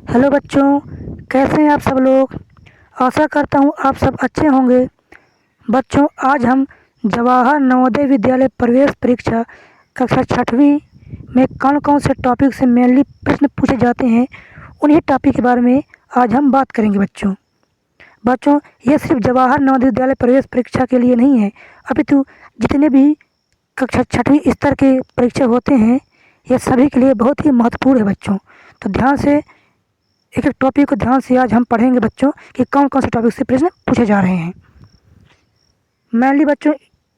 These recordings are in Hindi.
हेलो बच्चों, कैसे हैं आप सब लोग। आशा करता हूँ आप सब अच्छे होंगे। बच्चों, आज हम जवाहर नवोदय विद्यालय प्रवेश परीक्षा कक्षा छठवीं में कौन कौन से टॉपिक से मेनली प्रश्न पूछे जाते हैं, उन्हीं टॉपिक के बारे में आज हम बात करेंगे। बच्चों, ये सिर्फ जवाहर नवोदय विद्यालय प्रवेश परीक्षा के लिए नहीं है, अपितु जितने भी कक्षा छठवीं स्तर के परीक्षा होते हैं, ये सभी के लिए बहुत ही महत्वपूर्ण है। बच्चों, तो ध्यान से एक एक टॉपिक को ध्यान से आज हम पढ़ेंगे बच्चों कि कौन कौन से टॉपिक से प्रश्न पूछे जा रहे हैं। मेनली बच्चों,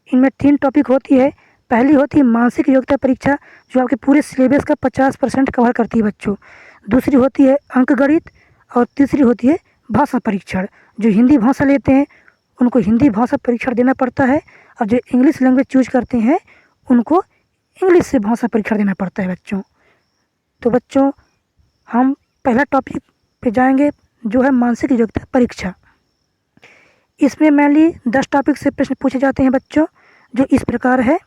इनमें 3 टॉपिक होती है। पहली होती है मानसिक योग्यता परीक्षा, जो आपके पूरे सिलेबस का 50% कवर करती है बच्चों। दूसरी होती है अंकगणित, और तीसरी होती है भाषा परीक्षण। जो हिंदी भाषा लेते हैं उनको हिंदी भाषा परीक्षण देना पड़ता है, और जो इंग्लिश लैंग्वेज चूज करते हैं उनको इंग्लिश से भाषा परीक्षण देना पड़ता है बच्चों। तो बच्चों, हम पहला टॉपिक पे जाएंगे, जो है मानसिक योग्यता परीक्षा। इसमें मेनली 10 टॉपिक से प्रश्न पूछे जाते हैं बच्चों, जो इस प्रकार है।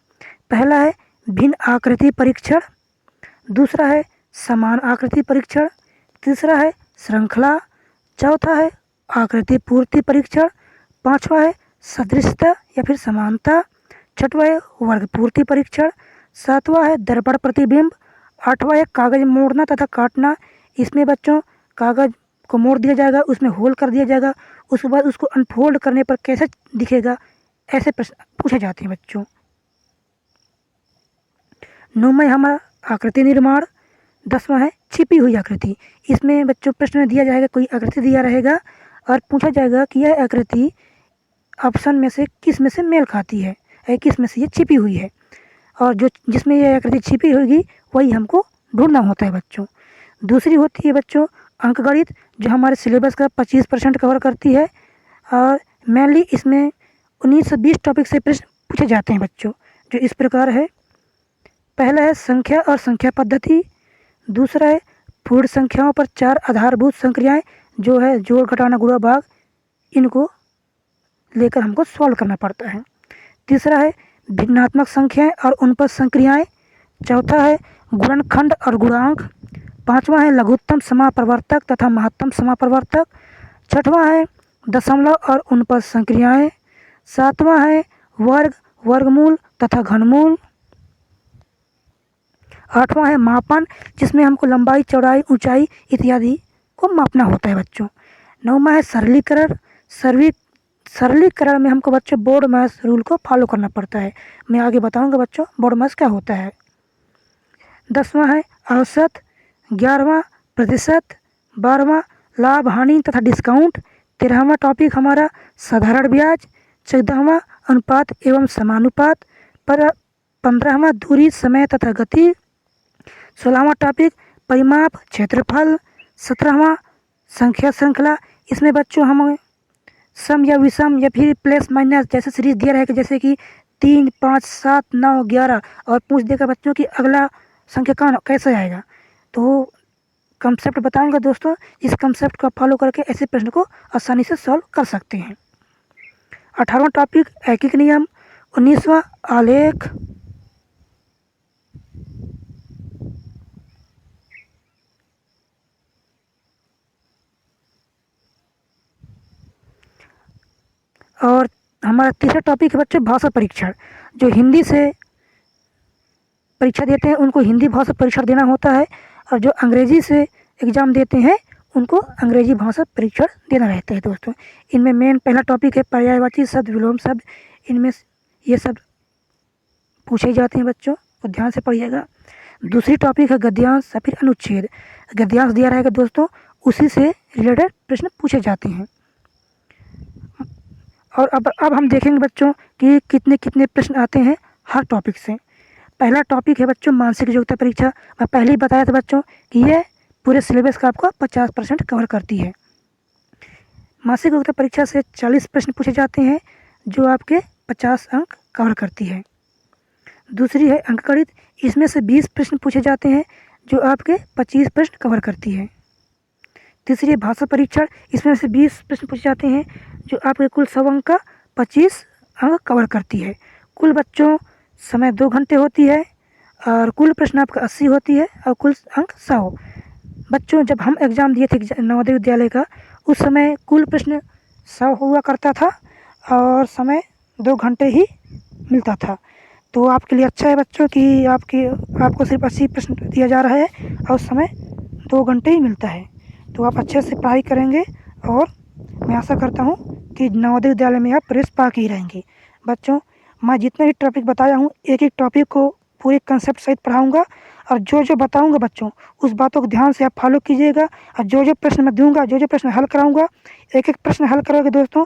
पहला है भिन्न आकृति परीक्षण, दूसरा है समान आकृति परीक्षण, तीसरा है श्रृंखला, चौथा है आकृति पूर्ति परीक्षण, पांचवा है सदृशता या फिर समानता, छठवा है वर्ग पूर्ति परीक्षण, सातवां है दर्पण प्रतिबिंब, आठवां है कागज मोड़ना तथा काटना। इसमें बच्चों कागज को मोड़ दिया जाएगा, उसमें होल कर दिया जाएगा, उसके बाद उसको अनफोल्ड करने पर कैसे दिखेगा, ऐसे प्रश्न पूछे जाते हैं बच्चों। नौवां है हमारा आकृति निर्माण, 10वां है छिपी हुई आकृति। इसमें बच्चों प्रश्न में दिया जाएगा, कोई आकृति दिया रहेगा और पूछा जाएगा कि यह आकृति ऑप्शन में से किस में से मेल खाती है, किस में से ये छिपी हुई है, और जो जिसमें यह आकृति छिपी होगी वही हमको ढूंढना होता है बच्चों। दूसरी होती है बच्चों अंकगणित, जो हमारे सिलेबस का 25% कवर करती है, और मेनली इसमें 19 से 20 टॉपिक से प्रश्न पूछे जाते हैं बच्चों, जो इस प्रकार है। पहला है संख्या और संख्या पद्धति, दूसरा है पूर्ण संख्याओं पर 4 आधारभूत संक्रियाएं, जो है जोड़ घटाना गुणा भाग, इनको लेकर हमको सॉल्व करना पड़ता है। तीसरा है भिन्नात्मक संख्याएं और उन पर संक्रियाएं, चौथा है गुणनखंड और गुणांक, पांचवा है लघुत्तम समापरिवर्तक तथा महत्तम समापरिवर्तक, छठवां है दशमलव और उन पर संक्रियाएं, सातवां है वर्ग, वर्गमूल तथा घनमूल, आठवां है मापन, जिसमें हमको लंबाई, चौड़ाई, ऊंचाई इत्यादि को मापना होता है बच्चों। नौवां है सरलीकरण। सरलीकरण में हमको बच्चों बोर्ड मैथ्स रूल को फॉलो करना पड़ता है। मैं आगे बताऊंगा बच्चों बोर्ड मैथ्स क्या होता है। 10वां है औसत, 11वां प्रतिशत, 12वां लाभ हानि तथा डिस्काउंट, 13वां टॉपिक हमारा साधारण ब्याज, 14वां अनुपात एवं समानुपात, 15वां दूरी, समय तथा गति, 16वां टॉपिक परिमाप क्षेत्रफल, 17वां संख्या श्रृंखला। इसमें बच्चों हमें सम या विषम या फिर प्लस माइनस जैसे सीरीज दिया रहेगा, जैसे कि 3, 5, 7, 9, 11, और पूछ देगा बच्चों कि अगला संख्या कौन कैसे आएगा। तो कंसेप्ट बताऊंगा दोस्तों, इस कंसेप्ट को फॉलो करके ऐसे प्रश्न को आसानी से सॉल्व कर सकते हैं। 18वां टॉपिक ऐकिक नियम, 19वां आलेख, और हमारा तीसरा टॉपिक है बच्चों भाषा परीक्षण। जो हिंदी से परीक्षा देते हैं उनको हिंदी भाषा परीक्षण देना होता है, और जो अंग्रेजी से एग्ज़ाम देते हैं उनको अंग्रेजी भाषा परीक्षण देना रहता है दोस्तों। इनमें मेन पहला टॉपिक है पर्यायवाची शब्द, विलोम शब्द, इनमें ये सब पूछे जाते हैं बच्चों, तो ध्यान से पढ़िएगा। दूसरी टॉपिक है गद्यांश या फिर अनुच्छेद। गद्यांश दिया रहेगा दोस्तों, उसी से रिलेटेड प्रश्न पूछे जाते हैं। और अब हम देखेंगे बच्चों कि कितने कितने प्रश्न आते हैं हर टॉपिक से। पहला टॉपिक है बच्चों मानसिक योग्यता परीक्षा। मैं पहले ही बताया था बच्चों कि यह पूरे सिलेबस का आपका 50% कवर करती है। मानसिक योग्यता परीक्षा से 40 प्रश्न पूछे जाते हैं, जो आपके 50 अंक कवर करती है। दूसरी है अंकगणित, इसमें से 20 प्रश्न पूछे जाते हैं, जो आपके 25 प्रश्न कवर करती है। तीसरी है भाषा परीक्षण, इसमें से 20 प्रश्न पूछे जाते हैं, जो आपके कुल 100 अंक का 25 अंक कवर करती है। कुल बच्चों समय 2 घंटे होती है, और कुल प्रश्न आपका 80 होती है, और कुल अंक 100। बच्चों जब हम एग्ज़ाम दिए थे नवोदय विद्यालय का, उस समय कुल प्रश्न 100 हुआ करता था और समय 2 घंटे ही मिलता था। तो आपके लिए अच्छा है बच्चों कि आपको सिर्फ 80 प्रश्न दिया जा रहा है और समय 2 घंटे ही मिलता है। तो आप अच्छे से पढ़ाई करेंगे और मैं आशा करता हूँ कि नवोदय विद्यालय में आप प्रवेश पा के ही रहेंगे। बच्चों, मैं जितने भी टॉपिक बताया हूँ, एक एक टॉपिक को पूरे कंसेप्ट सहित पढ़ाऊँगा और जो जो बताऊँगा बच्चों, उस बातों को ध्यान से आप फॉलो कीजिएगा और जो जो प्रश्न मैं दूँगा, जो जो प्रश्न हल कराऊँगा, एक एक प्रश्न हल करोगे दोस्तों,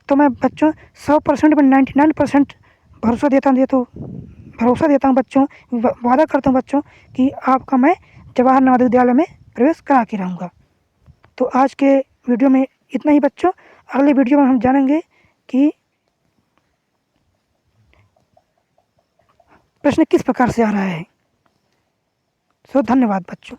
तो मैं बच्चों 100% में 99% भरोसा देता हूँ बच्चों, वादा करता हूँ बच्चों कि आपका मैं जवाहर नवोदय विद्यालय में प्रवेश करा के रहूँगा। तो आज के वीडियो में इतना ही बच्चों। अगले वीडियो में हम जानेंगे कि प्रश्न किस प्रकार से आ रहा है। धन्यवाद बच्चों।